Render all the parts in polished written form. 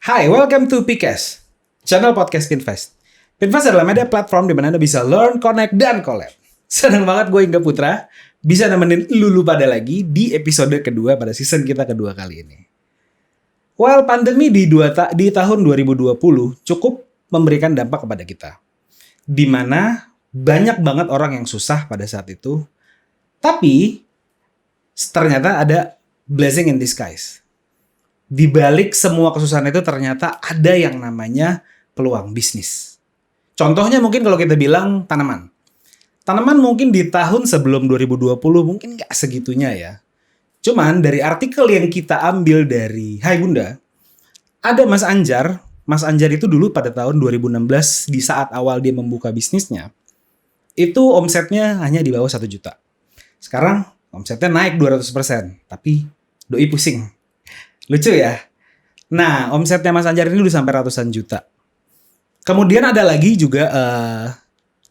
Hai, welcome to PCast, channel podcast Pinvest. Pinvest adalah media platform di mana Anda bisa learn, connect, dan collab. Senang banget gue Ingga Putra bisa nemenin lulu pada lagi di episode kedua pada season kita kedua kali ini. Well, pandemi di tahun 2020 cukup memberikan dampak kepada kita. Di mana banyak banget orang yang susah pada saat itu. Tapi ternyata ada blessing in disguise. Di balik semua kesusahan itu ternyata ada yang namanya peluang bisnis. Contohnya mungkin kalau kita bilang tanaman. Tanaman mungkin di tahun sebelum 2020 mungkin nggak segitunya ya. Cuman dari artikel yang kita ambil dari Hai Bunda, ada Mas Anjar. Mas Anjar itu dulu pada tahun 2016 di saat awal dia membuka bisnisnya, itu omsetnya hanya di bawah 1 juta. Sekarang omsetnya naik 200%, tapi doi pusing. Lucu ya? Nah, omsetnya Mas Anjar ini udah sampai ratusan juta. Kemudian ada lagi juga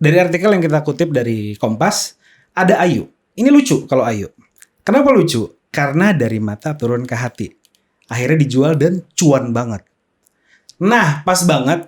dari artikel yang kita kutip dari Kompas, ada Ayu. Ini lucu kalau Ayu. Kenapa lucu? Karena dari mata turun ke hati. Akhirnya dijual dan cuan banget. Nah, pas banget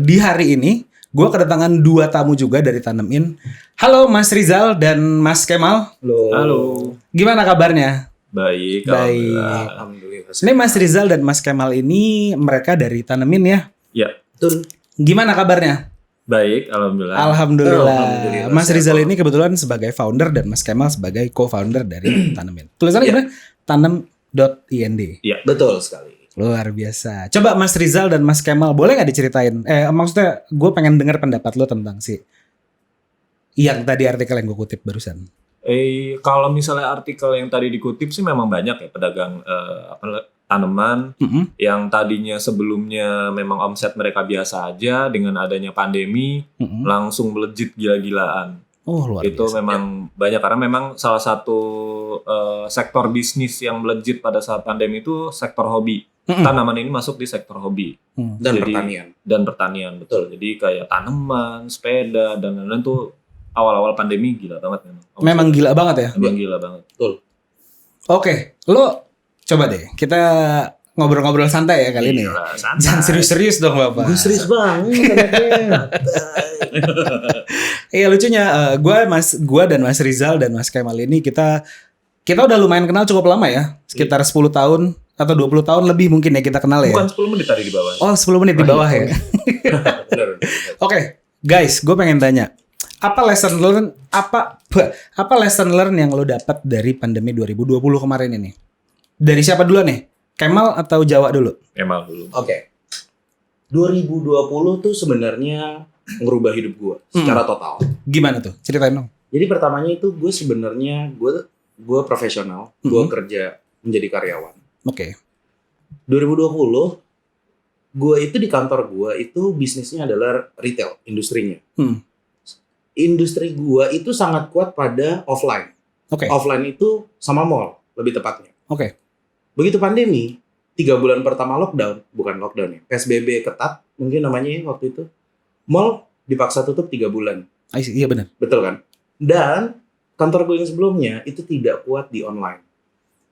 di hari ini, gue kedatangan 2 tamu juga dari Tanemin. Halo Mas Rizal dan Mas Kemal. Halo. Gimana kabarnya? Baik. Alhamdulillah. Ini Mas Rizal dan Mas Kemal ini mereka dari Tanemin ya? Ya, Betul. Gimana kabarnya? baik. Alhamdulillah. Alhamdulillah. Alhamdulillah, Mas Rizal sehat. ini kebetulan sebagai founder dan Mas Kemal sebagai co-founder dari Tanemin. Tulisannya Iya. gimana? Tanem.ind. Iya. Betul sekali. Luar biasa. Coba Mas Rizal dan Mas Kemal boleh nggak diceritain? Maksudnya gue pengen dengar pendapat lo tentang yang tadi artikel yang gue kutip barusan. Kalau misalnya artikel yang tadi dikutip sih memang banyak ya pedagang tanaman Mm-mm. yang tadinya sebelumnya memang omset mereka biasa aja, dengan adanya pandemi Mm-mm. langsung melejit gila-gilaan. Oh luar Itu biasa. memang banyak karena memang salah satu sektor bisnis yang melejit pada saat pandemi itu sektor hobi. Mm-mm. Tanaman ini masuk di sektor hobi. Dan Jadi- pertanian. Dan pertanian, betul. Jadi kayak tanaman, sepeda, dan lain-lain tuh awal-awal pandemi gila banget memang. Memang gila banget ya. Memang gila banget. Oke, lo coba deh kita ngobrol-ngobrol santai ya kali ini. Gila, santai. Jangan serius-serius dong Bapak. Gue serius banget anaknya. Iya lucunya gua dan Mas Rizal dan Mas Kemal ini kita udah lumayan kenal cukup lama ya. Sekitar 10 tahun atau 20 tahun lebih mungkin ya kita kenal ya. Bukan 10 menit tadi di bawah. Oh, 10 menit di bawah ya. Bener. Oke, guys, gue pengen tanya. Apa lesson learn yang lo dapat dari pandemi 2020 kemarin ini? Dari siapa dulu nih? Kemal atau Jawa dulu? Emang dulu. Oke. 2020 tuh sebenarnya ngerubah hidup gue secara total. Gimana tuh? Ceritain dong. Jadi pertamanya itu gue sebenarnya gue profesional, gue Mhm. kerja menjadi karyawan. Oke. 2020 gue itu di kantor gue itu bisnisnya adalah retail, industrinya. Industri gue itu sangat kuat pada offline. Oke. Offline itu sama mall, lebih tepatnya. Oke. Begitu pandemi, 3 bulan pertama bukan lockdown ya, PSBB ketat mungkin namanya ya waktu itu. Mall dipaksa tutup 3 bulan, Iya benar. betul kan? Dan kantor gue yang sebelumnya itu tidak kuat di online.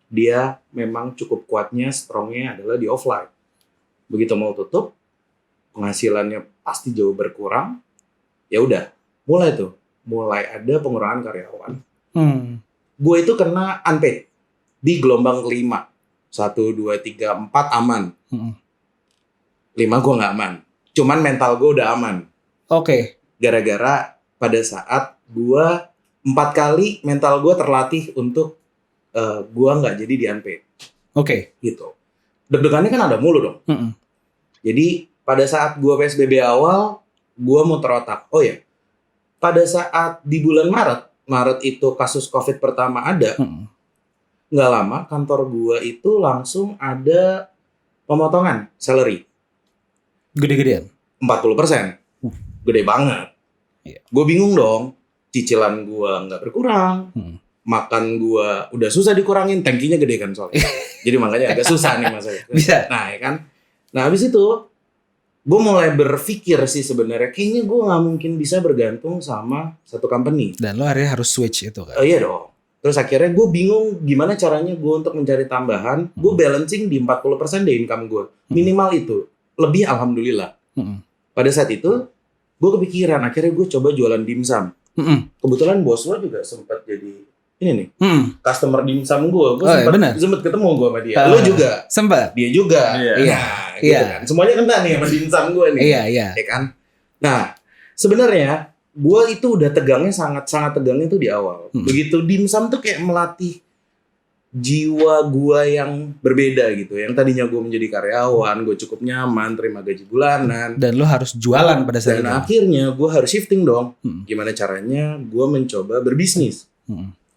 Dia memang cukup kuatnya, strongnya adalah di offline. Begitu mau tutup, penghasilannya pasti jauh berkurang. Ya udah, mulai ada pengurangan karyawan. Gue itu kena unpaid di gelombang kelima. 1, 2, 3, 4 aman. 5 gue nggak aman. Cuman mental gue udah aman. Oke. Gara-gara pada saat gue 4 kali mental gue terlatih untuk gue nggak jadi di unpaid. Oke. Gitu. Deg-degannya kan ada mulu dong. Mm-mm. Jadi pada saat gue PSBB awal, gue muter otak. Oh ya, pada saat di bulan Maret itu kasus COVID pertama ada, Mm-mm. nggak lama kantor gue itu langsung ada pemotongan salary Gede-gedean. 40%. Gede banget. Iya. Gue bingung dong, cicilan gue nggak berkurang, makan gue udah susah dikurangin, tangkinya gede kan soalnya. Jadi makanya agak susah nih mas. Bisa. Nah ya kan. Nah habis itu gue mulai berpikir sih sebenarnya kayaknya gue nggak mungkin bisa bergantung sama satu company. Dan lo akhirnya harus switch itu kan. Iya dong. Terus akhirnya gue bingung gimana caranya gue untuk mencari tambahan. Gue balancing di 40% deh income gue. Minimal itu. Lebih alhamdulillah. Pada saat itu gue kepikiran. Akhirnya gue coba jualan dimsum. Kebetulan bos lo juga sempat jadi ini nih. Customer dimsum gue. Gue sempat ketemu gue sama dia. Lo juga. Sempat. Dia juga. Iya. Gitu kan. Semuanya kena nih sama dimsum gue nih. Iya. Ya kan? Nah, sebenarnya gue itu udah tegangnya sangat tegangnya tuh di awal. Begitu dimsum tuh kayak melatih jiwa gue yang berbeda gitu. Yang tadinya gue menjadi karyawan, gue cukup nyaman, terima gaji bulanan. Dan lo harus jualan pada saat itu. Dan akhirnya gue harus shifting dong. Gimana caranya gue mencoba berbisnis.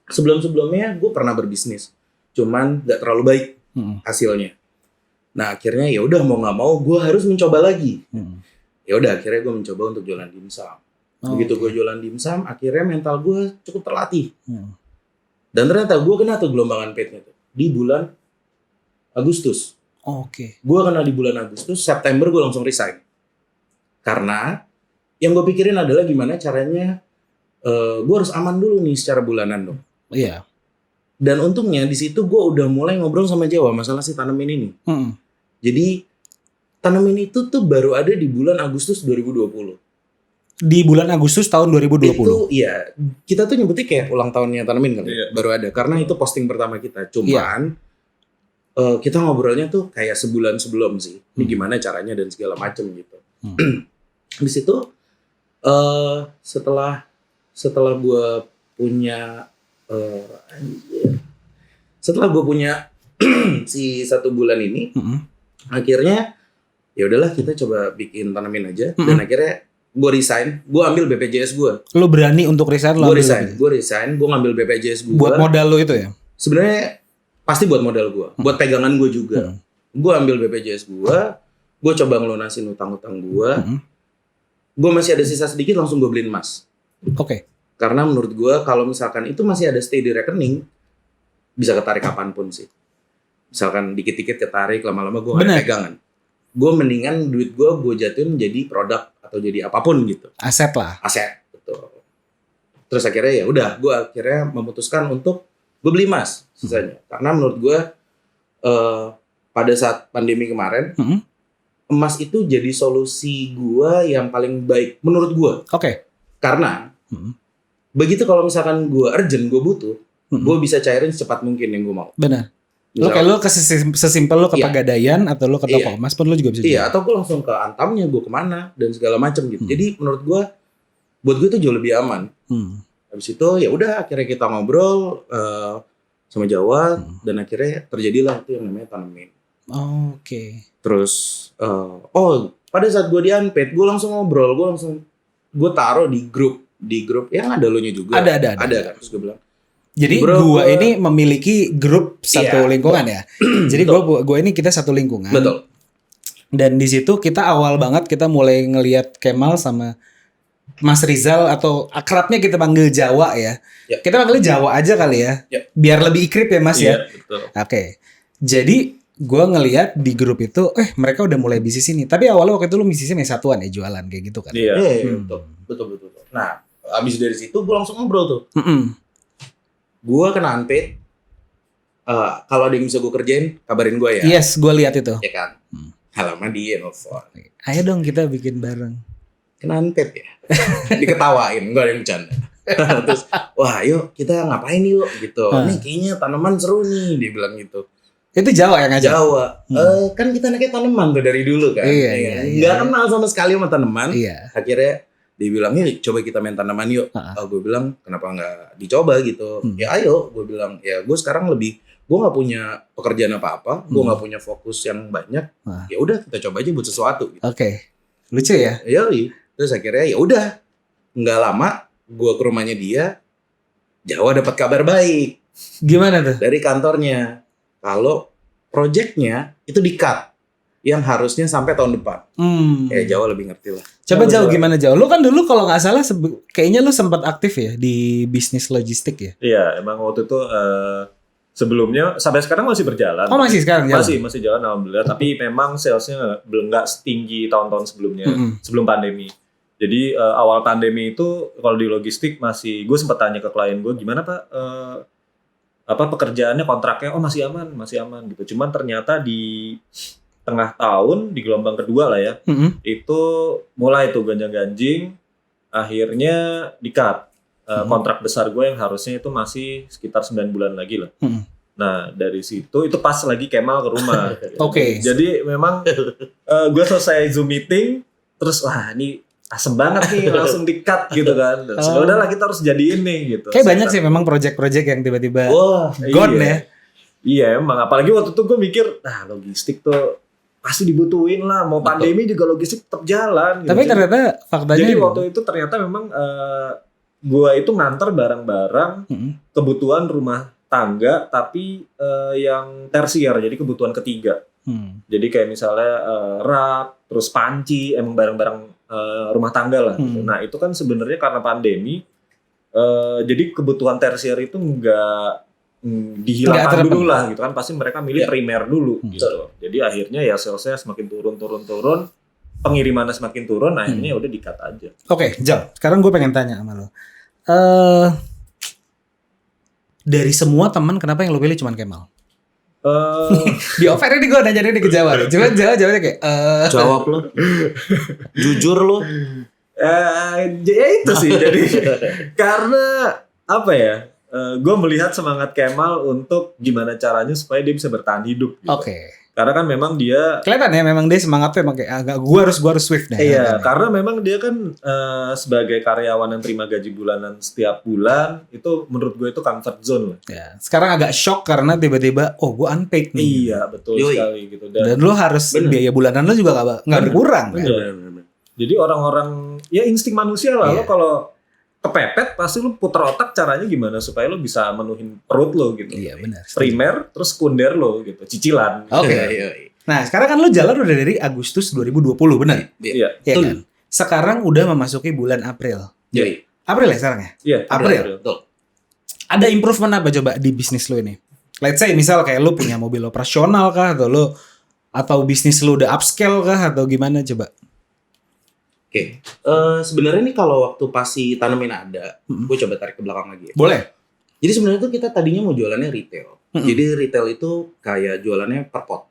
Sebelum-sebelumnya gue pernah berbisnis. Cuman gak terlalu baik hasilnya. Nah akhirnya ya udah mau nggak mau gue harus mencoba lagi. Ya udah akhirnya gue mencoba untuk jualan dimsum. Begitu gue jualan dimsum, akhirnya mental gue cukup terlatih. Dan ternyata gue kena tuh gelombang unpaid-nya tuh di bulan Agustus. Gue kena di bulan Agustus, September gue langsung resign. Karena yang gue pikirin adalah gimana caranya gue harus aman dulu nih secara bulanan dong. Iya. Dan untungnya di situ gue udah mulai ngobrol sama Jawa masalah si tanamin ini. Jadi tanamin itu tuh baru ada di bulan Agustus 2020. Di bulan Agustus tahun 2020. Itu iya, kita tuh nyebutnya kayak ulang tahunnya tanamin kali. Baru ada karena itu posting pertama kita. Cuman kita ngobrolnya tuh kayak sebulan sebelum sih. Ini gimana caranya dan segala macem gitu. Di situ setelah gue punya si 1 bulan ini, akhirnya ya udahlah kita coba bikin tanamin aja. Dan akhirnya gue resign, gue ambil BPJS gue. Lo berani untuk resign? Gue resign, gue ngambil BPJS gue. Buat modal lo itu ya? Sebenarnya pasti buat modal gue, buat pegangan gue juga. Gue ambil BPJS gue coba ngelunasin utang-utang gue. Gue masih ada sisa sedikit, langsung gue beliin emas. Karena menurut gue kalau misalkan itu masih ada stay di rekening, bisa ketarik kapanpun sih. Misalkan dikit-dikit ketarik, lama-lama gue gak ada pegangan. Gue mendingan duit gue jatuhin jadi produk atau jadi apapun gitu. Aset lah. Aset, betul. Terus akhirnya ya udah, gue akhirnya memutuskan untuk gue beli emas sisanya. Karena menurut gue pada saat pandemi kemarin, emas itu jadi solusi gue yang paling baik menurut gue. Karena begitu kalau misalkan gue urgent, gue butuh, gue bisa cairin secepat mungkin yang gue mau. Benar. Lo kayak lo sesimpel lo ke Pegadaian atau lo ke toko emas pun lo juga bisa jual. Atau gue langsung ke Antamnya, gue kemana dan segala macam gitu. Jadi menurut gue, buat gue itu jauh lebih aman. Habis itu ya udah akhirnya kita ngobrol sama Jawa dan akhirnya terjadilah itu yang namanya tanamin. Terus pada saat gue di unpaid, gue langsung ngobrol, gue taruh di grup yang ada lo nya juga. Ada kan. Terus gue bilang, jadi gua ini memiliki grup satu lingkungan ya. Jadi gua ini kita satu lingkungan. Betul. Dan di situ kita awal banget kita mulai ngelihat Kemal sama Mas Rizal atau akrabnya kita panggil Jawa ya. Kita panggilnya Jawa aja kali ya. Biar lebih ikrip ya Mas ya. Betul. Jadi gua ngelihat di grup itu mereka udah mulai bisnis ini. Tapi awalnya waktu itu lu bisnisnya satuan ya, jualan kayak gitu kan. Betul. Nah, abis dari situ gua langsung ngobrol tuh. Gue kena unpaid. Kalau ada yang bisa gue kerjain, kabarin gue ya. Yes, gue lihat itu. Ya kan. Halaman dia nelfon. Ayo dong kita bikin bareng. Kena unpaid ya. Diketawain, gue ada yang bercanda. Terus, wah yuk kita ngapain yuk gitu. Nih kayaknya tanaman seru nih, dia bilang gitu. Itu Jawa yang ngajak? Jawa. Kan kita anaknya tanaman tuh dari dulu kan. Iya. Gak kenal sama sekali sama tanaman. Iya. Akhirnya dia bilang, coba kita main tanaman yuk. Gue bilang, kenapa nggak dicoba gitu? Ya ayo, gue bilang, ya gue sekarang gue nggak punya pekerjaan apa-apa, gue nggak punya fokus yang banyak. Ya udah kita coba aja buat sesuatu. Gitu. Lucu ya? Iya. Terus akhirnya ya udah, nggak lama gue ke rumahnya dia, Jawa dapat kabar baik. Gimana tuh? Dari kantornya, kalau projectnya itu di-cut. Yang harusnya sampai tahun depan. Ya Jawa lebih ngerti lah. Coba Jawa gimana Jawa? Lu kan dulu kalau nggak salah kayaknya lu sempat aktif ya di bisnis logistik ya? Iya, emang waktu itu sebelumnya sampai sekarang masih berjalan. Oh masih sekarang jalan? Masih jalan alhamdulillah. Tapi memang salesnya belum nggak setinggi tahun-tahun sebelumnya, sebelum pandemi. Jadi awal pandemi itu kalau di logistik gue sempat tanya ke klien gue, gimana Pak pekerjaannya kontraknya masih aman gitu. Cuman ternyata di tengah tahun di gelombang kedua lah ya, itu mulai tuh ganjang-ganjing, akhirnya di-cut. Kontrak besar gue yang harusnya itu masih sekitar 9 bulan lagi lah. Nah dari situ itu pas lagi Kemal ke rumah. Oke. Jadi memang gue selesai Zoom meeting, terus wah ini asem banget nih langsung di-cut gitu kan. Terus udahlah kita harus jadiin nih gitu. Kayak banyak sih memang project-project yang tiba-tiba gone ya. Iya emang, apalagi waktu itu gue mikir, logistik tuh pasti dibutuhin lah, mau pandemi juga logistik tetap jalan. Gitu. Tapi ternyata faktanya. Jadi waktu itu ternyata memang gue itu nganter barang-barang kebutuhan rumah tangga, tapi yang tersier, jadi kebutuhan ketiga. Jadi kayak misalnya rak, terus panci, emang barang-barang rumah tangga lah. Gitu. Nah itu kan sebenarnya karena pandemi, jadi kebutuhan tersier itu nggak dihilangkan dulu lah gitu kan, pasti mereka milih primer dulu gitu. Jadi akhirnya ya salesnya semakin turun, pengirimannya semakin turun, akhirnya udah di-cut aja. Oke, Jal, sekarang gue pengen tanya sama lo. Dari semua teman kenapa yang lo pilih cuman Kemal? Di offer ini gue nanya dia ke Jawa deh. Coba jawabnya kayak jawab lo. Jujur lo. Ya itu sih. Jadi karena apa ya? Gue melihat semangat Kemal untuk gimana caranya supaya dia bisa bertahan hidup. Gitu. Oke. Karena kan memang dia kelihatan ya, memang dia semangatnya emang kayak agak gue harus swift deh. Iya, karena memang dia kan sebagai karyawan yang terima gaji bulanan setiap bulan, itu menurut gue itu comfort zone. Ya, sekarang agak shock karena tiba-tiba gue unpaid nih. Iya, betul sekali gitu. Dan lo harus biaya bulanan lo juga nggak berkurang. Bener. Jadi orang-orang ya insting manusia lah, lo kalau kepepet pasti lu puter otak caranya gimana supaya lu bisa menuhin perut lo gitu. Iya benar. Primer terus sekunder lo gitu, cicilan. Oke. Nah sekarang kan lu jalan udah dari Agustus 2020 benar? Iya. Iya kan? Sekarang udah memasuki bulan April. Iya. April ya sekarang ya? Iya. April. Ada improvement apa coba di bisnis lu ini? Let's say misal kayak lu punya mobil operasional kah, atau bisnis lu udah upscale kah, atau gimana coba? Oke, sebenarnya nih kalau waktu pas si tanemin ada, gue coba tarik ke belakang lagi ya. Boleh. Jadi sebenarnya tuh kita tadinya mau jualannya retail. Jadi retail itu kayak jualannya per pot,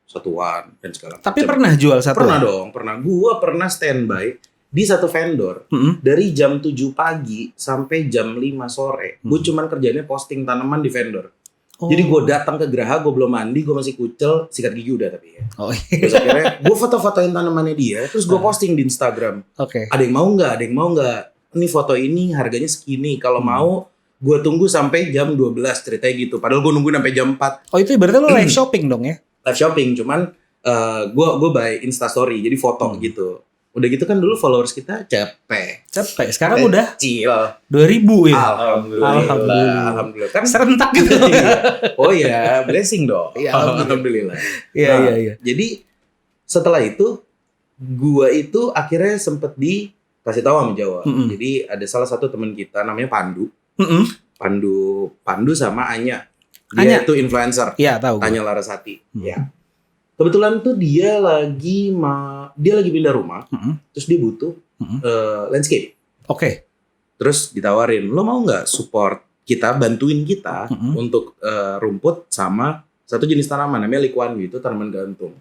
satuan dan segala macam. Tapi pernah jual satu? Pernah dong, pernah. Gue pernah standby di satu vendor dari jam 7 pagi sampai jam 5 sore. Gue cuman kerjanya posting tanaman di vendor. Jadi gue datang ke Geraha, gue belum mandi, gue masih kucel, sikat gigi udah tapi ya. Terus akhirnya gue foto-fotoin tanamannya dia, terus gue posting di Instagram. Ada yang mau nggak? Ada yang mau nggak? Ini foto ini harganya segini. Kalau mau, gue tunggu sampai jam 12 ceritanya gitu. Padahal gue nungguin sampai jam 4. Oh itu berarti lo live shopping dong ya? Live shopping, cuman gue by Instastory, jadi foto gitu. Udah gitu kan dulu followers kita cepet. Sekarang udah kecil. 2000 ya. Alhamdulillah. Kan serentak gitu. Oh iya, blessing dong. Iya, alhamdulillah. Iya. Jadi setelah itu gua itu akhirnya sempet dikasih tahu sama Jawa. Jadi ada salah satu teman kita namanya Pandu. Pandu sama Anya. Dia itu influencer. Iya, tahu. Anya Larasati. Ya. Kebetulan tuh dia lagi pindah rumah, terus dia butuh landscape. Oke. Terus ditawarin, lo mau nggak support kita, bantuin kita untuk rumput sama satu jenis tanaman namanya Liquanwi, itu tanaman gantung.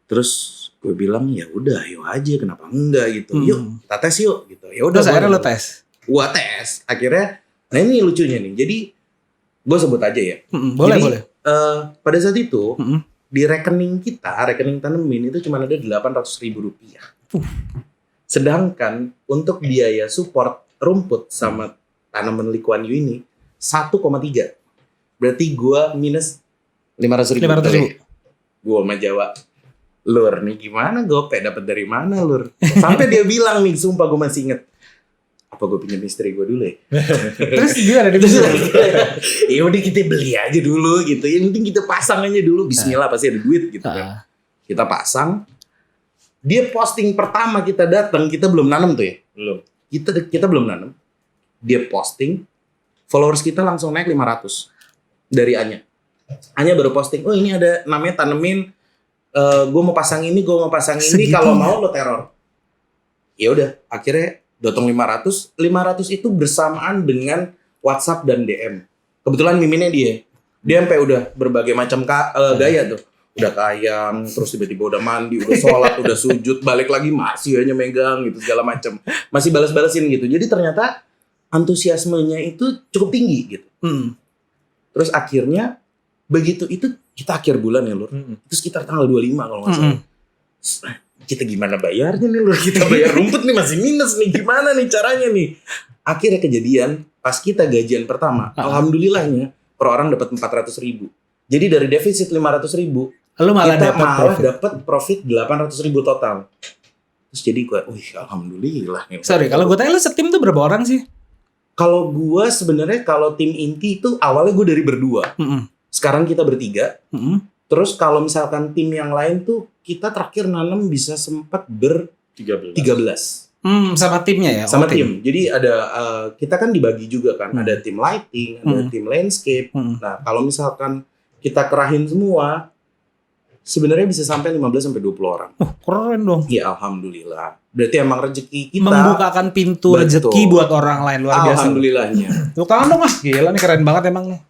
Terus gue bilang ya udah, yuk aja, kenapa enggak gitu, yuk kita tes yuk gitu. Ya udah. Terus akhirnya lo tes. Gua tes, akhirnya, nah ini lucunya nih. Jadi gue sebut aja ya. Boleh. Pada saat itu. Di rekening kita, rekening tanemin itu cuma ada Rp800.000. Sedangkan untuk biaya support rumput sama tanaman Liquanwi ini 1,3. Berarti gua minus 500.000. Gua sama Jawa, Lur nih gimana gope dapat dari mana Lur? Sampai dia bilang nih, sumpah gua masih inget. Apa gue pinjam istri gue dulu ya? Terus gimana dia bisa? Ya udah kita beli aja dulu gitu. Yang penting kita pasang aja dulu. Bismillah pasti ada duit gitu kan. Kita pasang. Dia posting pertama kita datang, kita belum nanam tuh ya. Belum. Kita belum nanam. Dia posting, followers kita langsung naik 500 dari Anya. Anya baru posting, oh ini ada namanya tanemin. Gue mau pasang ini, kalau mau lo teror. Ya udah, akhirnya. Dotong 500 itu bersamaan dengan WhatsApp dan DM. Kebetulan miminnya dia sampai udah berbagai macam gaya tuh. Udah kayang, terus tiba-tiba udah mandi, udah sholat, udah sujud, balik lagi masih hanya megang gitu segala macam. Masih balas-balasin gitu. Jadi ternyata antusiasmenya itu cukup tinggi gitu. Terus akhirnya begitu itu kita akhir bulan ya Lur. Itu sekitar tanggal 25 kalau nggak salah. Kita gimana bayarnya nih Lur? Kita bayar rumput nih masih minus nih. Gimana nih caranya nih? Akhirnya kejadian pas kita gajian pertama, alhamdulillahnya per orang dapat 400.000. Jadi dari defisit 500.000 Lu malah kita dapat dapat profit 800.000 total. Terus jadi gue, alhamdulillah. Sorry, kalau gue tanya lu setim tuh berapa orang sih? Kalau gue sebenarnya kalau tim inti itu awalnya gue dari berdua. Sekarang kita bertiga. Terus kalau misalkan tim yang lain tuh kita terakhir nanam bisa sempat 13. Sama timnya ya? Sama tim. Jadi ada kita kan dibagi juga kan. Ada tim lighting, ada tim landscape. Nah kalau misalkan kita kerahin semua, sebenarnya bisa sampai 15-20 orang. Keren dong. Ya alhamdulillah. Berarti emang rezeki kita membukakan pintu rezeki buat orang lain, luar biasa. Alhamdulillahnya. Lu kangen dong Mas, gila nih keren banget emang nih.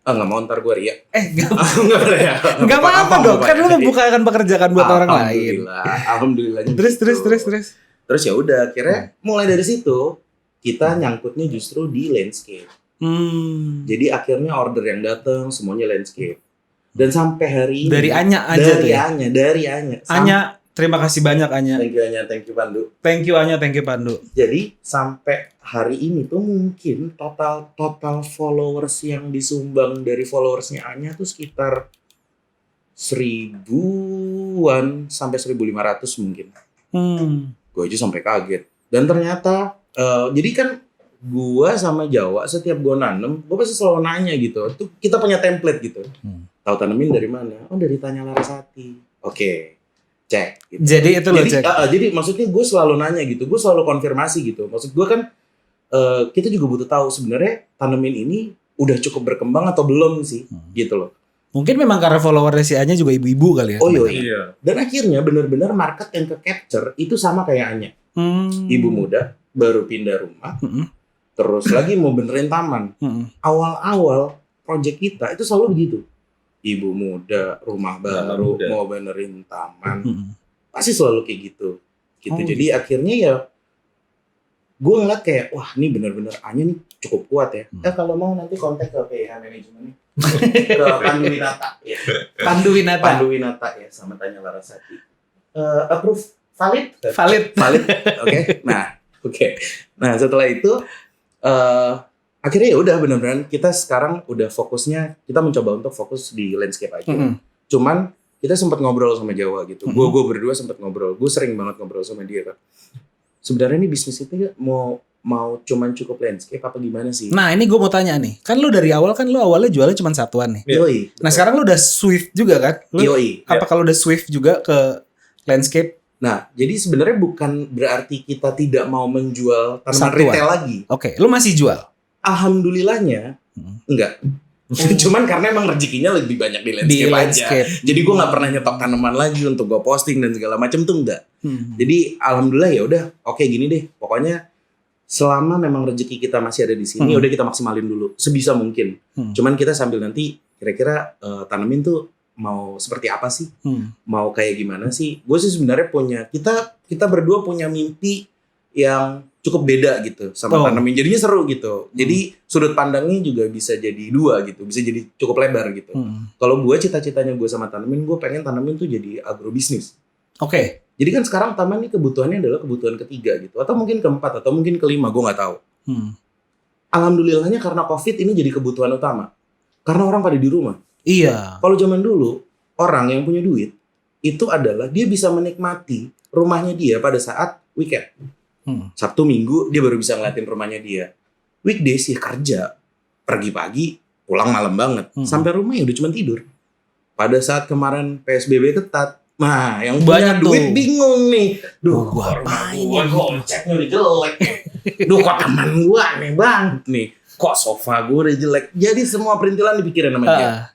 Nggak mau ntar gue ria. Nggak boleh ya. Nggak apa-apa dong, kan lu membukakan pekerjaan buat orang lain. Alhamdulillahnya. Terus. Terus ya udah, akhirnya mulai dari situ kita nyangkutnya justru di landscape. Jadi akhirnya order yang datang semuanya landscape. Dan sampai hari ini dari Anya aja tuh ya? Dari Anya. Anya, terima kasih banyak Anya. Thank you Anya, thank you Pandu. Thank you Anya, thank you Pandu. Jadi sampai hari ini tuh mungkin total followers yang disumbang dari followersnya Anya tuh sekitar 1000-an sampai 1500 mungkin. Gue aja sampai kaget. Dan ternyata jadi kan gue sama Jawa setiap gue nanem, gue pasti selalu nanya gitu. Tuh kita punya template gitu. Tahu tanemin dari mana? Oh dari Tanya Larasati. Oke, cek. Gitu. Jadi itu lo cek. Jadi maksudnya gue selalu nanya gitu. Gue selalu konfirmasi gitu. Maksud gue kan kita juga butuh tahu sebenarnya tanemin ini udah cukup berkembang atau belum sih, gitu loh. Mungkin memang karena followernya si Anya juga ibu-ibu kali ya. Oh iya. Dan akhirnya benar-benar market yang ke capture itu sama kayak Anya. Ibu muda baru pindah rumah, terus lagi mau benerin taman. Awal-awal project kita itu selalu begitu. Ibu muda, rumah baru, mau benerin taman. Pasti selalu kayak gitu. Jadi akhirnya ya gue ngeliat kayak, wah ini bener-bener Anya nih cukup kuat ya. Kalau mau nanti kontak ke PH manajemennya. Ke Pandu Winata. Ya. Pandu Winata ya, sama Tanya Larasati. Approve? Valid. Oke. Nah setelah itu akhirnya ya udah benar-benar kita sekarang udah fokusnya kita mencoba untuk fokus di landscape aja. Cuman kita sempat ngobrol sama Jawa gitu. Gue berdua sempat ngobrol. Gue sering banget ngobrol sama dia kan. Sebenarnya ini bisnis itu mau cuman cukup landscape apa gimana sih? Nah ini gue mau tanya nih. Kan lu dari awal kan lu awalnya jualnya cuma satuan nih. Yoi. Nah sekarang lu udah swift juga kan? Yoi. Apa kalau udah swift juga ke landscape? Nah, jadi sebenarnya bukan berarti kita tidak mau menjual tanaman retail lagi. Oke, lu masih jual? Alhamdulillahnya enggak. Cuman karena emang rezekinya lebih banyak di landscape aja. Jadi gue nggak pernah nyetok tanaman lagi untuk gue posting dan segala macam tuh enggak. Jadi alhamdulillah ya udah, oke gini deh. Pokoknya selama memang rezeki kita masih ada di sini, udah kita maksimalin dulu sebisa mungkin. Cuman kita sambil nanti kira-kira tanamin tuh mau seperti apa sih? Mau kayak gimana sih? Gue sih sebenarnya punya kita berdua punya mimpi yang cukup beda gitu sama tanamin. Jadinya seru gitu. Jadi sudut pandangnya juga bisa jadi dua gitu, bisa jadi cukup lebar gitu. Kalau gue cita-citanya gue sama tanamin, gue pengen tanamin tuh jadi agrobisnis. Oke. Jadi kan sekarang taman ini kebutuhannya adalah kebutuhan ketiga gitu, atau mungkin keempat, atau mungkin kelima, gue nggak tahu. Alhamdulillahnya karena COVID ini jadi kebutuhan utama. Karena orang pada di rumah. Iya. Kalau zaman dulu orang yang punya duit itu adalah dia bisa menikmati rumahnya dia pada saat weekend. Sabtu Minggu dia baru bisa ngeliatin rumahnya dia. Weekdays ya kerja, pergi pagi, pulang malam banget. Sampai rumahnya udah cuma tidur. Pada saat kemarin PSBB ketat, nah yang punya duit bingung nih. Duh, gua apain ya? Koceknya udah jelek. Duh, kok teman gua aneh banget nih. Kok sofa gua udah jelek. Jadi semua perintilan dipikirin sama dia.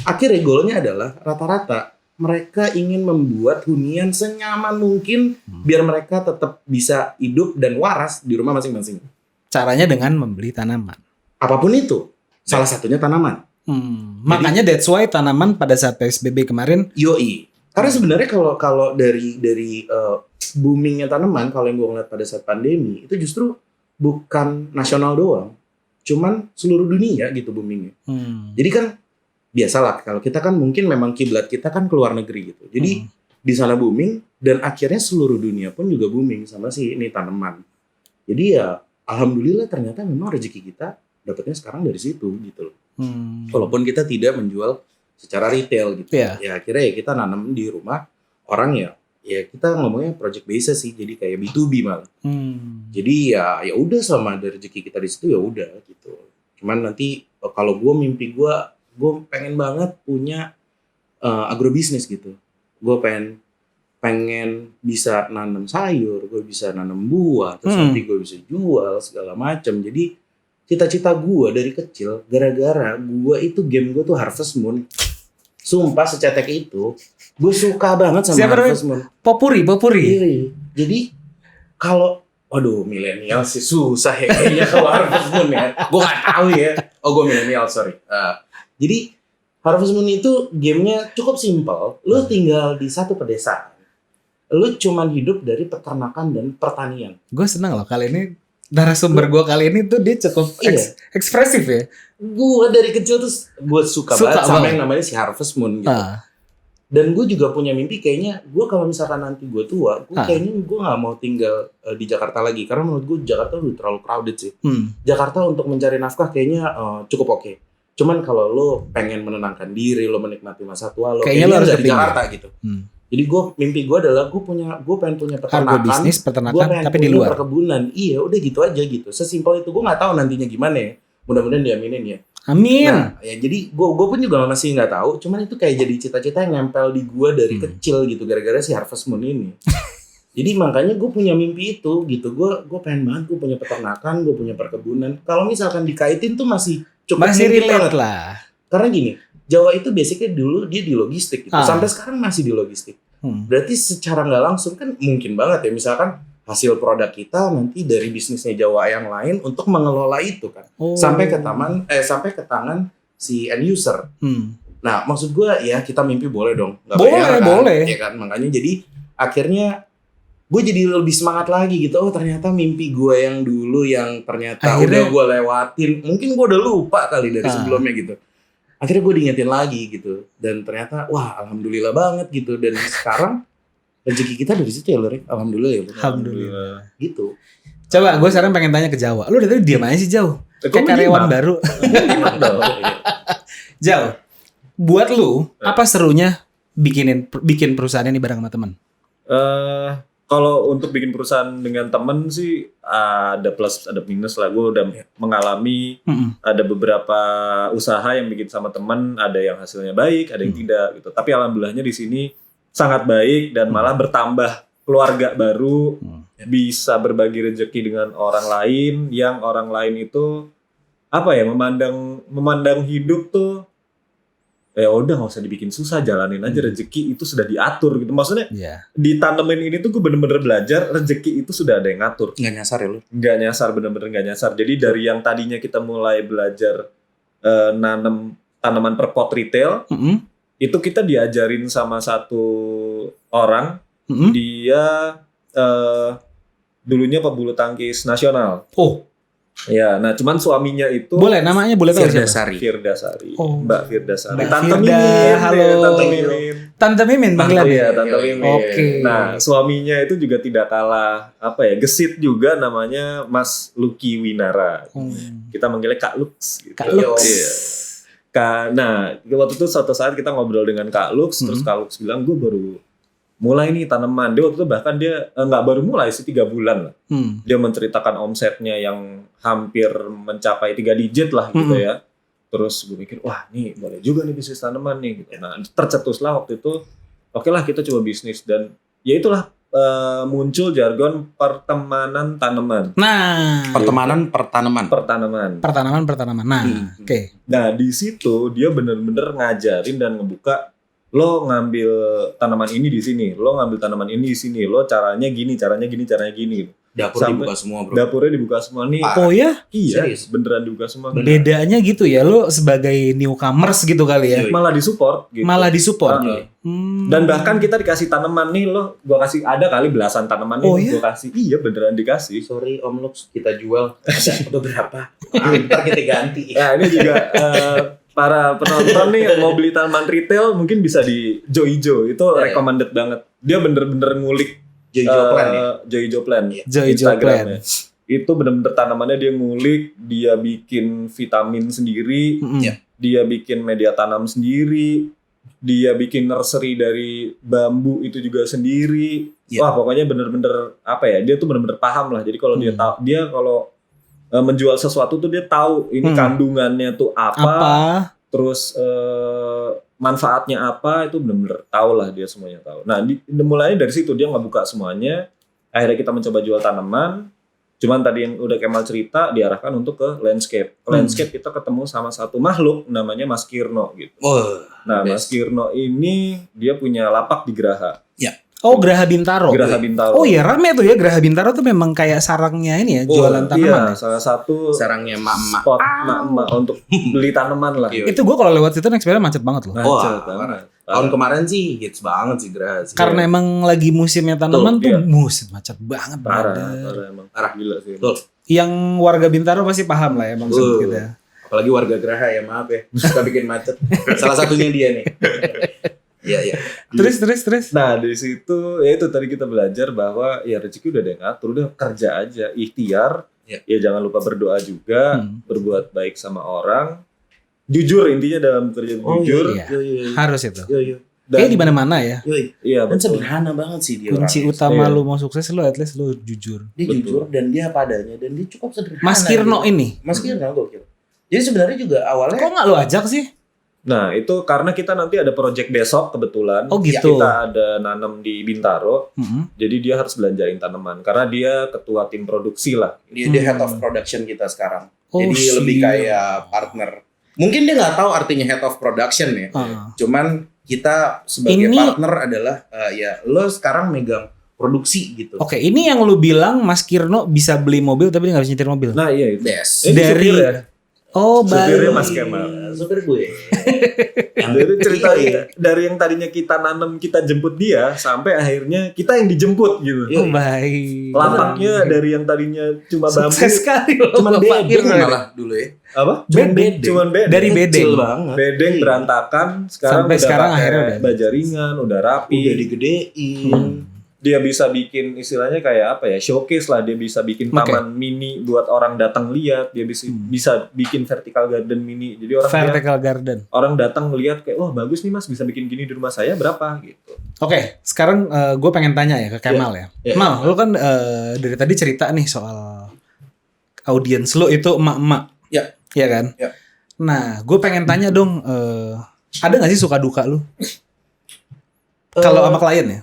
Akhirnya goalnya adalah rata-rata mereka ingin membuat hunian senyaman mungkin biar mereka tetap bisa hidup dan waras di rumah masing-masing. Caranya dengan membeli tanaman. Apapun itu. Salah satunya tanaman. Makanya that's why tanaman pada saat PSBB kemarin. Yoi. Karena sebenarnya kalau dari boomingnya tanaman, kalau yang gue ngeliat pada saat pandemi itu justru bukan nasional doang, cuman seluruh dunia gitu boomingnya. Jadi kan biasalah kalau kita kan mungkin memang kiblat kita kan ke luar negeri gitu. Jadi di sana booming dan akhirnya seluruh dunia pun juga booming sama si ini tanaman. Jadi ya alhamdulillah ternyata memang rezeki kita dapatnya sekarang dari situ gitu loh. Walaupun kita tidak menjual secara retail gitu. Yeah. Ya akhirnya ya kita nanam di rumah orang ya kita ngomongnya project basis sih, jadi kayak B2B malah. Jadi ya udah selama ada rezeki kita di situ ya udah gitu. Cuman nanti kalau gue mimpi gue pengen banget punya agrobisnis gitu. Gue pengen bisa nanam sayur, gue bisa nanam buah, terus nanti gue bisa jual segala macam. Jadi cita-cita gue dari kecil gara-gara gue itu game gue tuh Harvest Moon. Sumpah secetek itu. Gue suka banget sama Harvest Moon. Popuri. Iya. Jadi kalau waduh milenial sih susah ya kayaknya kalau Harvest Moon ya. Gue gak tahu ya. Oh gue milenial sorry. Jadi Harvest Moon itu gamenya cukup simpel. Lu tinggal di satu pedesaan. Lu cuman hidup dari peternakan dan pertanian. Gue senang loh kali ini narasumber gue kali ini tuh dia cukup ekspresif ya. Gue dari kecil tuh gue suka banget sama yang namanya si Harvest Moon gitu. Dan gue juga punya mimpi kayaknya gue kalau misalkan nanti gue tua, gue kayaknya gue nggak mau tinggal di Jakarta lagi karena menurut gue Jakarta udah terlalu crowded sih. Jakarta untuk mencari nafkah kayaknya cukup oke. Cuman kalau lo pengen menenangkan diri, lo menikmati masa tua lo, kayaknya lo harus di Jakarta gitu. Jadi mimpi gue adalah gue pengen punya peternakan, bisnis peternakan, gue pengen tapi punya di luar perkebunan. Iya, udah gitu aja gitu. Sesimpel itu. Gue nggak tahu nantinya gimana ya. Mudah-mudahan diaminin ya. Amin. Nah, ya jadi gue pun juga masih nggak tahu. Cuman itu kayak jadi cita-cita yang nempel di gue dari kecil gitu, gara-gara si Harvest Moon ini. Jadi makanya gue punya mimpi itu gitu. Gue pengen banget gue punya peternakan, gue punya perkebunan. Kalau misalkan dikaitin tuh masih cukup relate lah. Karena gini, Jawa itu basicnya dulu dia di logistik gitu. Sampai sekarang masih di logistik. Berarti secara nggak langsung kan mungkin banget ya misalkan hasil produk kita nanti dari bisnisnya Jawa yang lain untuk mengelola itu kan. Sampai ke tangan si end user. Nah, maksud gue ya kita mimpi boleh dong. Boleh. Ya kan? Makanya jadi akhirnya gue jadi lebih semangat lagi gitu. Oh ternyata mimpi gue yang dulu yang ternyata udah gue lewatin. Mungkin gue udah lupa kali dari sebelumnya gitu. Akhirnya gue diingetin lagi gitu. Dan ternyata wah alhamdulillah banget gitu. Dan sekarang rezeki kita dari situ ya Lur. Alhamdulillah ya. Alhamdulillah. Gitu. Coba gue sekarang pengen tanya ke Jawa. Lu dari tadi diam aja sih Jauh. Kayak karyawan baru. Jauh. Buat lu apa serunya bikin perusahaan ini bareng sama teman? Kalau untuk bikin perusahaan dengan temen sih ada plus ada minus lah. Gue udah mengalami ada beberapa usaha yang bikin sama temen, ada yang hasilnya baik, ada yang tidak gitu. Tapi alhamdulillahnya di sini sangat baik dan malah bertambah keluarga baru, bisa berbagi rezeki dengan orang lain yang orang lain itu apa ya memandang hidup tuh ya udah nggak usah dibikin susah, jalanin aja rezeki itu sudah diatur gitu. Maksudnya di tanaman ini tuh gue bener-bener belajar rezeki itu sudah ada yang ngatur. Nggak nyasar ya lu? Nggak nyasar, bener-bener nggak nyasar. Jadi dari yang tadinya kita mulai belajar nanam tanaman per pot retail, itu kita diajarin sama satu orang, dia dulunya pebulu tangkis nasional. Ya, nah cuman suaminya itu namanya boleh tahu siapa? Firdasari. Mbak Firdasari. Tante Mimin. Halo. Tante Mimin panggilan. Iya, Tante Mimin. Oke. Nah, suaminya itu juga tidak kalah gesit juga, namanya Mas Lucky Winara. Kita manggilnya Kak Lux gitu. Kak Lux. Iya. Nah, waktu itu suatu saat kita ngobrol dengan Kak Lux, terus Kak Lux bilang gue baru mulai nih tanaman. Dia waktu itu bahkan dia nggak baru mulai sih 3 bulan lah. Dia menceritakan omsetnya yang hampir mencapai 3 digit lah gitu ya. Terus gue mikir wah nih boleh juga nih bisnis tanaman nih gitu. Nah tercetuslah waktu itu oke lah kita coba bisnis dan ya itulah muncul jargon pertemanan tanaman. Nah pertanaman. Nah oke. Nah di situ dia bener-bener ngajarin dan ngebuka, lo ngambil tanaman ini di sini, lo ngambil tanaman ini di sini, lo caranya gini, caranya gini, caranya gini. Dapur Sampai dibuka semua, bro. Dapurnya dibuka semua nih. Oh ya? Iya, Serius? beneran dibuka semua. Bedanya gitu ya, lo sebagai newcomers gitu kali ya. Yoi. Malah disupport gitu. Malah disupport. Dan bahkan kita dikasih tanaman nih loh, gua kasih ada kali belasan tanaman nih Oh, iya? gua kasih. Iya beneran dikasih. Sorry Om Lux, kita jual. Ada beberapa. Ntar kita ganti. Nah ini juga para penonton nih yang mau beli tanaman retail mungkin bisa di Joijo, itu Iya. recommended banget. Dia bener-bener ngulik Joijo Plan ya. Joijo Plan. Joijo Instagramnya. Itu bener-bener tanamannya dia ngulik, dia bikin vitamin sendiri, Iya. dia bikin media tanam sendiri, dia bikin nursery dari bambu itu juga sendiri. Iya. Wah pokoknya bener-bener apa ya? Dia tuh bener-bener paham lah. Jadi kalau dia kalau menjual sesuatu tuh dia tahu ini kandungannya tuh apa? Terus manfaatnya apa, itu benar-benar tahu lah, dia semuanya tahu. Nah mulainya dari situ dia ngebuka semuanya. Akhirnya kita mencoba jual tanaman. Cuman tadi yang udah Kemal cerita diarahkan untuk ke landscape. Ke landscape kita ketemu sama satu makhluk namanya Mas Kirno gitu. Oh, Nah Mas Kirno ini dia punya lapak di Geraha. Oh, Geraha Bintaro. Geraha Bintaro. Oh iya, rame tuh ya Geraha Bintaro tuh memang kayak sarangnya ini ya, jualan Iya, tanaman ya. salah satu sarangnya emak-emak. spot emak-emak untuk beli tanaman lah. Iya. Itu gue kalau lewat situ naik sepeda macet banget loh. Macet, Wah, banget. Tahun kemarin sih hits banget sih Geraha sih. Karena emang lagi musimnya tanaman Betul, tuh iya. macet banget. Parah brother. emang. Parah. Gila sih. Betul. Yang warga Bintaro pasti paham lah ya maksud kita. Apalagi warga Geraha ya, maaf ya. Suka bikin macet. Salah satunya dia nih. Iya, iya. Terus. Nah dari situ ya itu tadi kita belajar bahwa ya rezeki udah ada yang ngatur, udah kerja aja, ikhtiar, ya jangan lupa berdoa juga, berbuat baik sama orang, jujur intinya dalam kerja jujur, Iya. Harus itu. Iya. Kayak di mana-mana ya. Iya Dan betul. sederhana banget sih dia. Kunci orangnya. utama Iya. lu mau sukses lu at least lu jujur. Dia Betul. jujur dan dia apa adanya dan dia cukup sederhana. Mas Kirno gitu. ini. Mas Kirno gokil. Jadi sebenarnya juga awalnya Kok nggak lu ajak sih? Nah itu karena kita nanti ada project besok kebetulan, Oh gitu. kita ada nanam di Bintaro, Mm-mm. jadi dia harus belanjain tanaman karena dia ketua tim produksi lah. dia head of production kita sekarang. Oh, Jadi lebih siap. kayak partner. Mungkin dia nggak tahu artinya head of production ya. Cuman kita sebagai Ini- partner adalah ya lo sekarang megang produksi gitu. Oke, ini yang lu bilang Mas Kirno bisa beli mobil tapi dia nggak bisa nyetir mobil. Nah iya itu. Yes. Ini Dari- supir ya? Oh, Supirnya baik. Mas Kemal. Supir gue. Jadi ceritanya Iya. dari yang tadinya kita nanam, kita jemput dia, sampai akhirnya kita yang dijemput gitu. Oh, baik. Lapaknya dari yang tadinya cuma bambu, Sukses sekali loh. Cuman Bapak bedeng Kirno. malah dulu ya. apa? Bedeng. Cuman bedeng. Dari bedeng. Kecil banget. Bedeng berantakan, sekarang Sampai udah sekarang pakai akhirnya udah- baja ringan, udah rapi. Udah digedein. Dia bisa bikin istilahnya kayak apa ya, showcase lah. Dia bisa bikin Oke. taman mini buat orang datang lihat. Dia bisa bikin vertical garden mini. Jadi Vertical Garden. orang datang lihat kayak, wah bagus nih mas, bisa bikin gini di rumah saya berapa gitu. Oke, sekarang gue pengen tanya ya ke Kemal ya. Iya. Mal, lu kan dari tadi cerita nih soal audiens lu itu emak-emak. Ya. Iya kan? Ya. Nah, gue pengen tanya dong, ada gak sih suka duka lu? Kalau sama klien ya?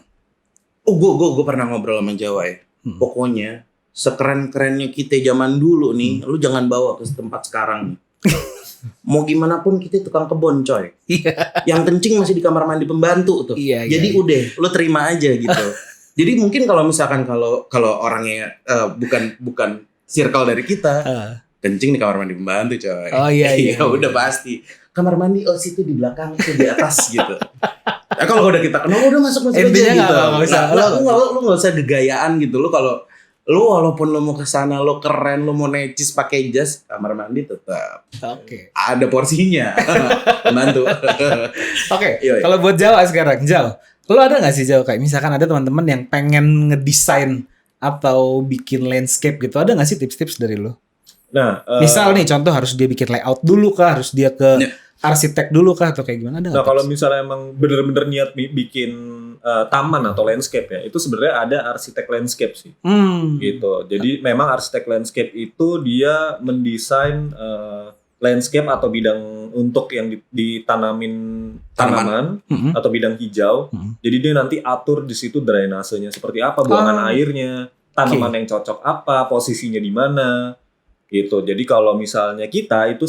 Oh, gue pernah ngobrol sama Jawa ya. Pokoknya sekeren-kerennya kita zaman dulu nih, lu jangan bawa ke tempat sekarang nih. Mau gimana pun kita tukang kebon coy. Iya. Yang kencing masih di kamar mandi pembantu tuh. Iya, Jadi iya. udah, lu terima aja gitu. Jadi mungkin kalau misalkan kalau orangnya bukan circle dari kita, kencing di kamar mandi pembantu coy. Oh, iya, iya. Udah pasti. Kamar mandi situ di belakang, itu di atas gitu. Kalau udah kita kenal udah masuk aja Intinya gitu. nggak usah. Lu nggak usah gegayaan gitu. Lu kalau lu walaupun lu mau ke sana lu keren, lu mau necis pakai jas, kamar mandi tetap Oke. ada porsinya. Bantu. Oke, Iya, iya. kalau buat Jawa sekarang, Jawa. Lo ada gak sih Jawa kayak misalkan ada teman-teman yang pengen ngedesain atau bikin landscape gitu, ada gak sih tips-tips dari lo? Nah, Misal nih contoh harus dia bikin layout dulu kah, harus dia ke Ya. arsitek dulu kah atau kayak gimana? Ada nah nggak kalau tips? misalnya emang bener-bener niat bikin taman atau landscape ya, itu sebenarnya ada arsitek landscape sih. Gitu. Jadi memang arsitek landscape itu dia mendesain landscape atau bidang untuk yang ditanamin tanaman atau bidang hijau. Jadi dia nanti atur di situ drainasenya seperti apa, buangan airnya, tanaman yang cocok apa, posisinya di mana. Gitu. Jadi kalau misalnya kita itu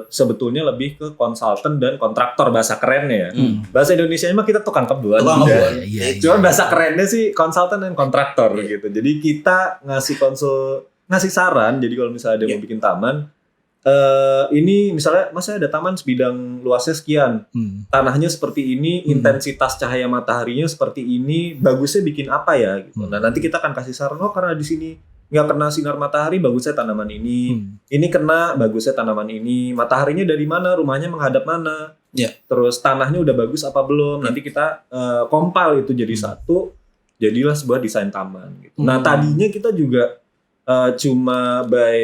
sebetulnya lebih ke konsultan dan kontraktor bahasa kerennya ya. Bahasa Indonesia mah kita tukang kebun. Cuma bahasa kerennya sih konsultan dan kontraktor gitu. Jadi kita ngasih saran. Jadi kalau misalnya ada mau bikin taman, ini misalnya Mas saya ada taman sebidang luasnya sekian, tanahnya seperti ini, intensitas cahaya mataharinya seperti ini, bagusnya bikin apa ya gitu. Nah nanti kita akan kasih saran, karena di sini nggak kena sinar matahari, bagusnya tanaman ini. Ini kena, bagusnya tanaman ini. Mataharinya dari mana, rumahnya menghadap mana. Terus tanahnya udah bagus apa belum. Nanti kita compile itu jadi satu, jadilah sebuah desain taman. Gitu. Nah tadinya kita juga cuma by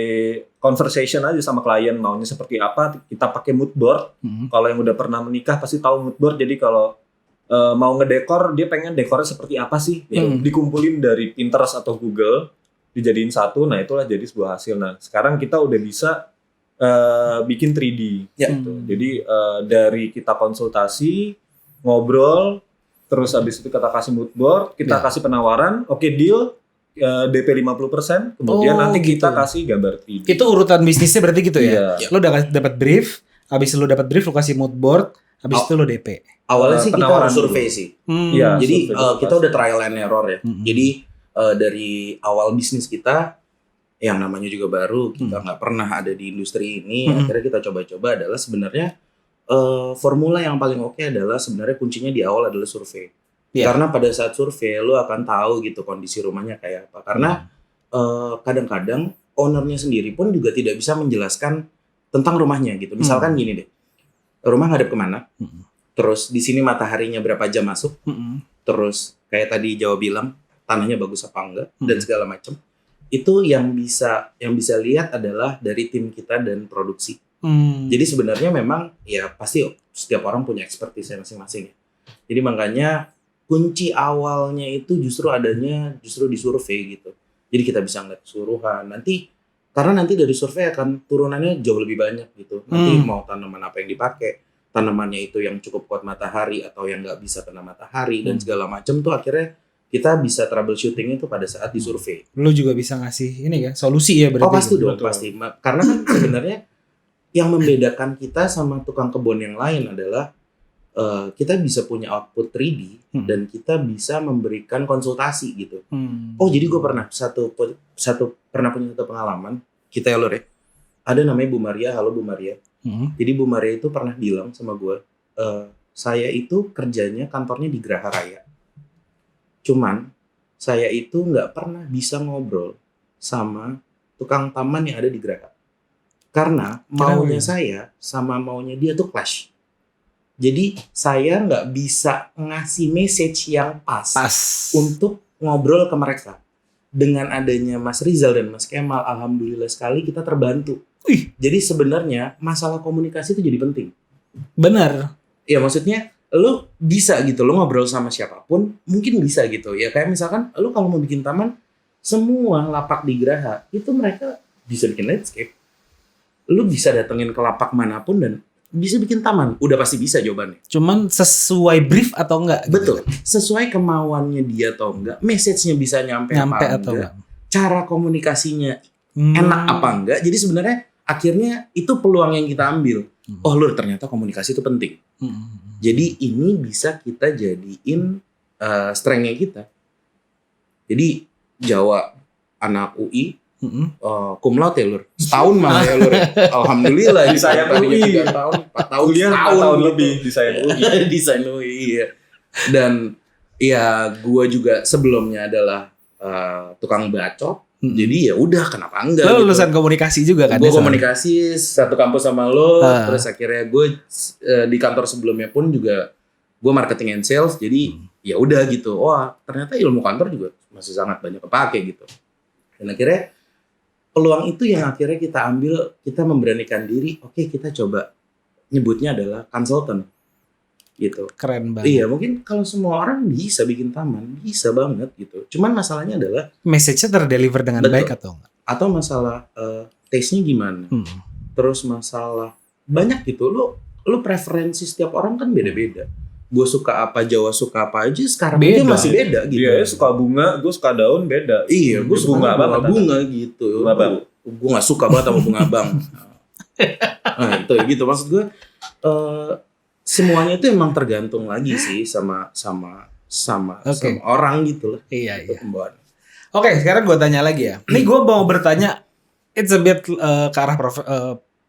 conversation aja sama klien maunya seperti apa. Kita pakai mood board. Kalau yang udah pernah menikah pasti tahu mood board. Jadi kalau mau ngedekor, dia pengen dekornya seperti apa sih. Dikumpulin dari Pinterest atau Google, dijadiin satu, nah itulah jadi sebuah hasil. Nah sekarang kita udah bisa bikin 3D gitu. Jadi dari kita konsultasi, ngobrol, terus habis itu kita kasih mood board, kita kasih penawaran, oke deal, DP 50%, kemudian nanti kita kasih gambar 3D. Itu urutan bisnisnya berarti gitu ya? Lo udah dapat brief, habis lo dapat brief lo kasih mood board, habis itu lo DP. Awalnya sih kita survei sih. Jadi kita udah trial and error ya. Jadi dari awal bisnis kita yang namanya juga baru, kita nggak pernah ada di industri ini, akhirnya kita coba-coba adalah sebenarnya formula yang paling oke adalah sebenarnya kuncinya di awal adalah survei. Karena pada saat survei lo akan tahu gitu kondisi rumahnya kayak apa. Karena kadang-kadang ownernya sendiri pun juga tidak bisa menjelaskan tentang rumahnya gitu. Misalkan gini deh, rumah ngadep kemana? Terus di sini mataharinya berapa jam masuk? Terus kayak tadi Jawa bilang, tanahnya bagus apa enggak dan segala macam. Itu yang bisa lihat adalah dari tim kita dan produksi. Jadi sebenarnya memang ya pasti setiap orang punya expertise masing-masing ya. Jadi makanya kunci awalnya itu justru di survei gitu. Jadi kita bisa ngeliat keseluruhan. Karena nanti dari survei akan turunannya jauh lebih banyak gitu. Nanti mau tanaman apa yang dipakai, tanamannya itu yang cukup kuat matahari atau yang nggak bisa kena matahari dan segala macam tuh akhirnya kita bisa troubleshooting itu pada saat disurvei. Lu juga bisa ngasih ini kan solusi ya berarti. Oh pasti dong, pasti. Karena kan sebenarnya yang membedakan kita sama tukang kebun yang lain adalah kita bisa punya output 3D dan kita bisa memberikan konsultasi gitu. Oh jadi gue pernah pernah punya satu pengalaman kita ya Lur ya. Ada namanya Bu Maria, halo Bu Maria. Jadi Bu Maria itu pernah bilang sama gue, saya itu kerjanya kantornya di Geraha Raya. Cuman saya itu nggak pernah bisa ngobrol sama tukang taman yang ada di Geraha. Karena maunya saya sama maunya dia tuh clash. Jadi saya nggak bisa ngasih message yang pas untuk ngobrol ke mereka. Dengan adanya Mas Rizal dan Mas Kemal, alhamdulillah sekali kita terbantu. Jadi sebenarnya masalah komunikasi itu jadi penting. Benar. Ya maksudnya lu bisa gitu, lu ngobrol sama siapapun, mungkin bisa gitu. Ya kayak misalkan lu kalau mau bikin taman, semua lapak di Geraha, itu mereka bisa bikin landscape. Lu bisa datengin ke lapak manapun dan bisa bikin taman. Udah pasti bisa jawabannya. Cuman sesuai brief atau enggak? Betul. Gitu. Sesuai kemauannya dia atau enggak, message-nya bisa nyampe apa atau enggak. Cara komunikasinya enak apa enggak. Jadi sebenarnya akhirnya itu peluang yang kita ambil. Oh Lur, ternyata komunikasi itu penting. Jadi ini bisa kita jadiin strength-nya kita. Jadi Jawa anak UI, cum laude ya Lur. Setahun malah ya Lur. Alhamdulillah. Desain UI. 3 tahun, 4 tahun, kuliah 4 tahun lebih desain UI. Desain UI, iya. Dan ya gue juga sebelumnya adalah tukang bacot. Jadi ya udah kenapa enggak lo gitu. lulusan komunikasi juga kan? Gue komunikasi satu kampus sama lo, terus akhirnya gue di kantor sebelumnya pun juga gue marketing and sales. Jadi ya udah gitu. Wah ternyata ilmu kantor juga masih sangat banyak kepake gitu. Dan akhirnya peluang itu yang akhirnya kita ambil, kita memberanikan diri. Oke, kita coba nyebutnya adalah konsultan. Gitu. Keren banget. Iya, mungkin kalau semua orang bisa bikin taman, bisa banget gitu. Cuman masalahnya adalah message-nya terdeliver dengan baik atau enggak? Atau masalah taste-nya gimana? Terus masalah banyak gitu. Lu preferensi setiap orang kan beda-beda. Gue suka apa, Jawa suka apa aja sekarang beda. Itu masih beda gitu. Iya, suka bunga, gue suka daun beda. Iya, gue suka bunga gitu. gue nggak suka banget sama bunga bang. Nah itu gitu maksud gue, semuanya itu emang tergantung lagi sih sama orang gitu loh. Iya, Itu iya. pembawaan. Oke, sekarang gue tanya lagi ya. Ini gue mau bertanya, it's a bit ke arah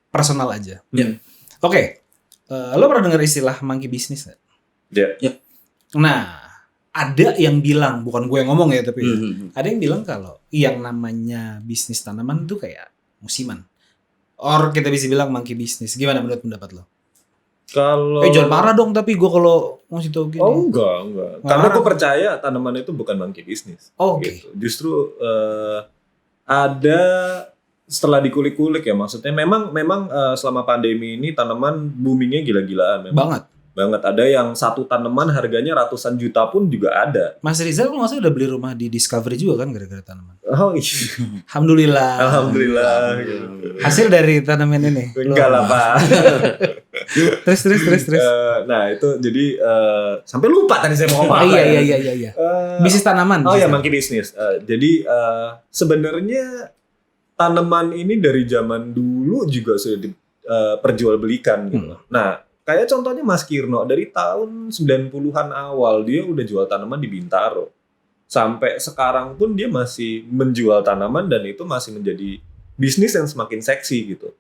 personal aja. Iya. Oke, lo pernah dengar istilah monkey business nggak? Ya. Nah, ada yang bilang, bukan gue yang ngomong ya, tapi Mhm. ada yang bilang kalau yang namanya bisnis tanaman itu kayak musiman. Or kita bisa bilang monkey business. Gimana menurut pendapat lo? Kalau Jangan marah dong, tapi gue kalau ngasih tau gini. Oh enggak. Nggak Karena marah. aku percaya tanaman itu bukan monkey business. Oke. Gitu. Justru ada setelah dikulik-kulik ya, maksudnya memang selama pandemi ini tanaman boomingnya gila-gilaan memang. Banget. Ada yang satu tanaman harganya ratusan juta pun juga ada. Mas Rizal kalau nggak salah udah beli rumah di Discovery juga kan gara-gara tanaman. Oh iya. Alhamdulillah. Alhamdulillah. Hasil dari tanaman ini. Enggak lah Pak. Terus. Nah itu jadi sampai lupa tadi saya mau ngomong apa. Iya. Bisnis tanaman. Oh bisnis ya tanaman. monkey business. Jadi sebenarnya tanaman ini dari zaman dulu juga sudah diperjualbelikan gitu. Nah kayak contohnya Mas Kirno dari tahun 90-an awal dia udah jual tanaman di Bintaro. Sampai sekarang pun dia masih menjual tanaman dan itu masih menjadi bisnis yang semakin seksi gitu.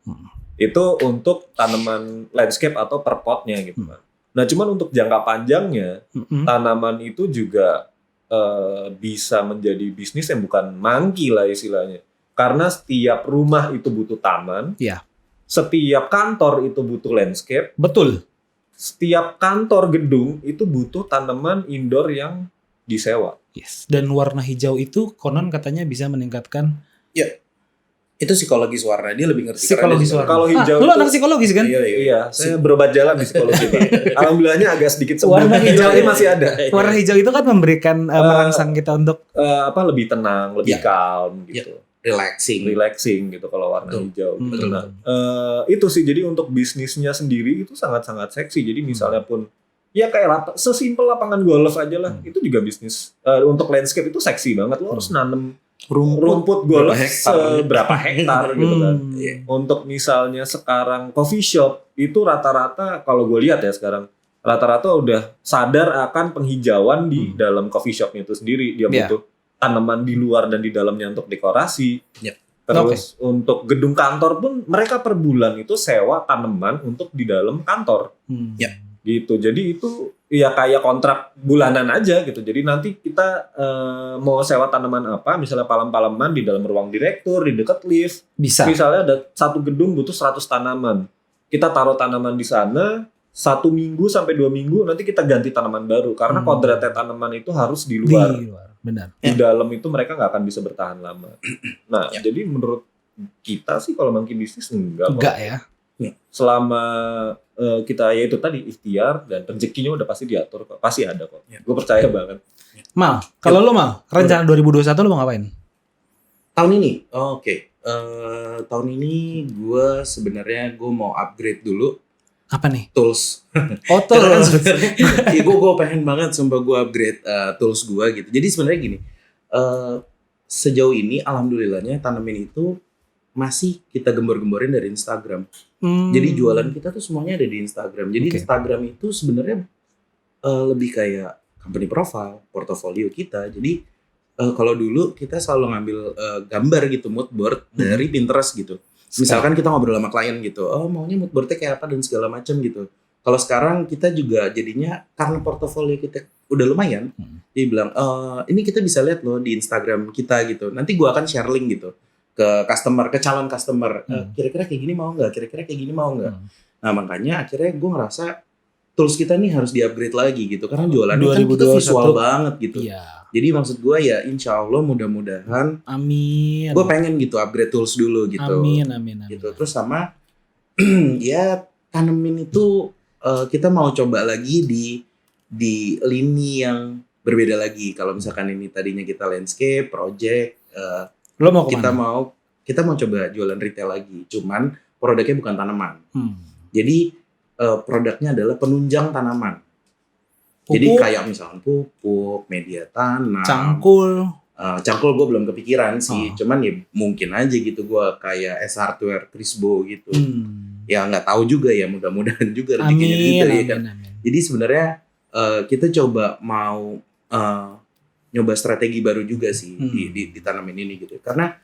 Itu untuk tanaman landscape atau per potnya gitu kan. Nah cuman untuk jangka panjangnya tanaman itu juga bisa menjadi bisnis yang bukan monkey lah istilahnya. Karena setiap rumah itu butuh taman. Iya. Setiap kantor itu butuh landscape. Betul. Setiap kantor gedung itu butuh tanaman indoor yang disewa. Yes. Dan warna hijau itu konon katanya bisa meningkatkan Itu psikologis warna, dia lebih ngerti. psikologis warna. Kalau hijau lu itu- anak psikologis kan? Iya, saya berobat jalan di psikologi. Alhamdulillahnya agak sedikit sembuh. Warna hijau Ini masih ada. Warna hijau itu kan memberikan merangsang kita untuk Lebih tenang, lebih Iya. calm gitu. Relaxing gitu kalau warna Betul. hijau. Gitu. Betul. Nah, itu sih jadi untuk bisnisnya sendiri itu sangat-sangat seksi. Jadi misalnya pun ya kayak sesimpel lapangan golf aja lah, itu juga bisnis. Untuk landscape itu seksi banget. Lo harus nanam rumput golf seberapa hektar gitu kan. Untuk misalnya sekarang coffee shop itu rata-rata kalau gue lihat ya sekarang rata-rata udah sadar akan penghijauan di dalam coffee shopnya itu sendiri. Dia butuh tanaman di luar dan di dalamnya untuk dekorasi. Terus untuk gedung kantor pun mereka per bulan itu sewa tanaman untuk di dalam kantor. Gitu. Jadi itu ya kayak kontrak bulanan aja gitu. Jadi nanti kita mau sewa tanaman apa, misalnya palem-paleman di dalam ruang direktur, di dekat lift. bisa. Misalnya ada satu gedung butuh 100 tanaman. Kita taruh tanaman di sana 1 minggu sampai 2 minggu, nanti kita ganti tanaman baru. Karena kodratnya tanaman itu harus di luar. Di luar. Benar. Di dalam itu mereka nggak akan bisa bertahan lama. Nah, jadi menurut kita sih kalau monkey bisnis enggak. Enggak ya. Selama kita ya itu tadi ikhtiar dan rezekinya udah pasti diatur kok. Pasti ada kok. Gue percaya banget. Mal, kalau lu Mal, rencana 2021 lu mau ngapain? Tahun ini, tahun ini gue sebenarnya mau upgrade dulu Apa nih? tools. Oh, Karena kan sebenarnya, gue pengen banget sumpah gue upgrade tools gue gitu. Jadi sebenarnya gini, sejauh ini alhamdulillahnya tanaman itu masih kita gembor-gemborin dari Instagram. Jadi jualan kita tuh semuanya ada di Instagram. Jadi Instagram itu sebenarnya lebih kayak company profile, portofolio kita. Jadi kalau dulu kita selalu ngambil gambar gitu, mood board dari Pinterest gitu. Misalkan kita ngobrol sama klien gitu, oh maunya mood boardnya kayak apa dan segala macam gitu. Kalau sekarang kita juga jadinya karena portofolio kita udah lumayan, dia bilang, ini kita bisa lihat loh di Instagram kita gitu. Nanti gua akan share link gitu ke customer, ke calon customer. Kira-kira kayak gini mau nggak? Kira-kira kayak gini mau nggak? Nah makanya akhirnya gue ngerasa tools kita nih harus di-upgrade lagi gitu. Karena jualannya kan kita 2021. visual banget gitu. Iya. Jadi maksud gue ya insya Allah mudah-mudahan Amin. gue pengen gitu upgrade tools dulu gitu. Amin. Gitu. Terus sama ya tanemin itu kita mau coba lagi di lini yang berbeda lagi. Kalau misalkan ini tadinya kita landscape, project, Lo mau kemana? kita mau coba jualan retail lagi. Cuman produknya bukan tanaman. Jadi produknya adalah penunjang tanaman. Jadi kayak misalnya pupuk, media tanam, cangkul, Cangkul gue belum kepikiran sih, cuman ya mungkin aja gitu gue kayak S Hardware, Crisbo gitu. Ya nggak tahu juga ya, mudah-mudahan juga rezekinya gitu ya kan. Jadi sebenarnya kita coba mau nyoba strategi baru juga sih di tanaman ini gitu. Karena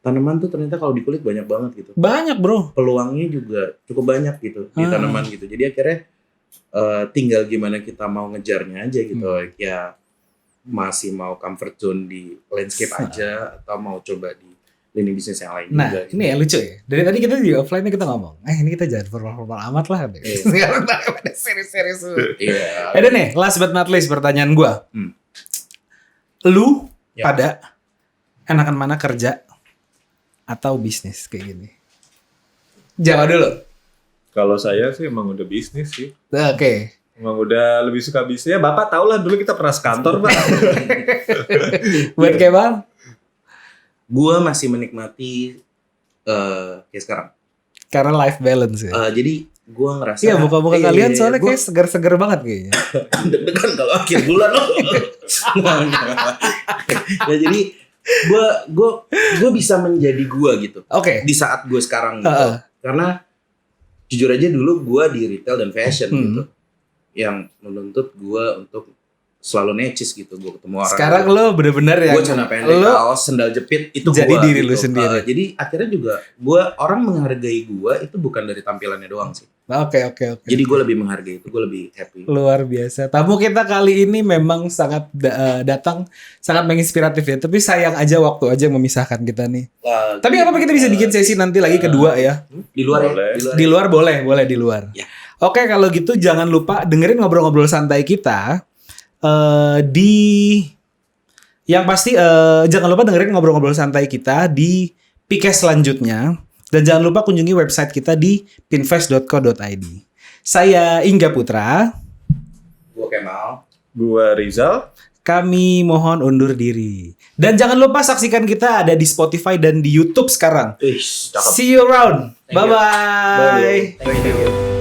tanaman tuh ternyata kalau di kulit banyak banget gitu. Banyak bro. Peluangnya juga cukup banyak gitu di tanaman gitu. Jadi akhirnya tinggal gimana kita mau ngejarnya aja gitu. Ya masih mau comfort zone di landscape aja atau mau coba di lini bisnis yang lain nah, juga. Ini ya lucu ya. Dari tadi kita di offline kita ngomong, ini kita jangan formal amat lah. Sekarang pada serius-serius. Iya. Ada nih, last but not least pertanyaan gue. Lu pada enakan mana kerja atau bisnis kayak gini? Jawab dulu. Kalau saya sih emang udah bisnis sih. Oke. Emang udah lebih suka bisnis. Ya Bapak tau lah dulu kita pernah sekantor Pak. Buat kayak Bang? Gue masih menikmati kayak sekarang. Karena life balance ya. Jadi gue ngerasa. Iya muka-muka kalian soalnya kayak segar-segar banget kayaknya. Deg-degan kalau akhir bulan loh. Ya jadi gue bisa menjadi gue gitu. Oke. Di saat gue sekarang gitu. Karena jujur aja dulu gue di retail dan fashion gitu. Yang menuntut gue untuk selalu necis gitu, gue ketemu orang. Sekarang gitu. lo bener-bener yang gue celana pendek, kaos, sendal jepit itu jadi gua, diri gitu. lu sendiri. Jadi akhirnya juga gue orang menghargai gue itu bukan dari tampilannya doang sih. Oke. Jadi gue lebih menghargai itu, gue lebih happy. Luar biasa. Tamu kita kali ini memang sangat datang sangat menginspiratif ya. Tapi sayang aja waktu aja yang memisahkan kita nih. Tapi apa kita bisa bikin sesi nanti lagi kedua ya? Di luar boleh. ya? Di luar boleh di luar. Ya. Oke, kalau gitu jangan lupa dengerin ngobrol-ngobrol santai kita yang pasti jangan lupa dengerin ngobrol-ngobrol santai kita di Pikes selanjutnya dan jangan lupa kunjungi website kita di pinvest.co.id. Saya Ingga Putra. Gue Kemal. Gue Rizal. Kami mohon undur diri. Dan jangan lupa saksikan kita ada di Spotify dan di YouTube sekarang. Cakep. See you around. Thank you. Bye-bye. Thank you.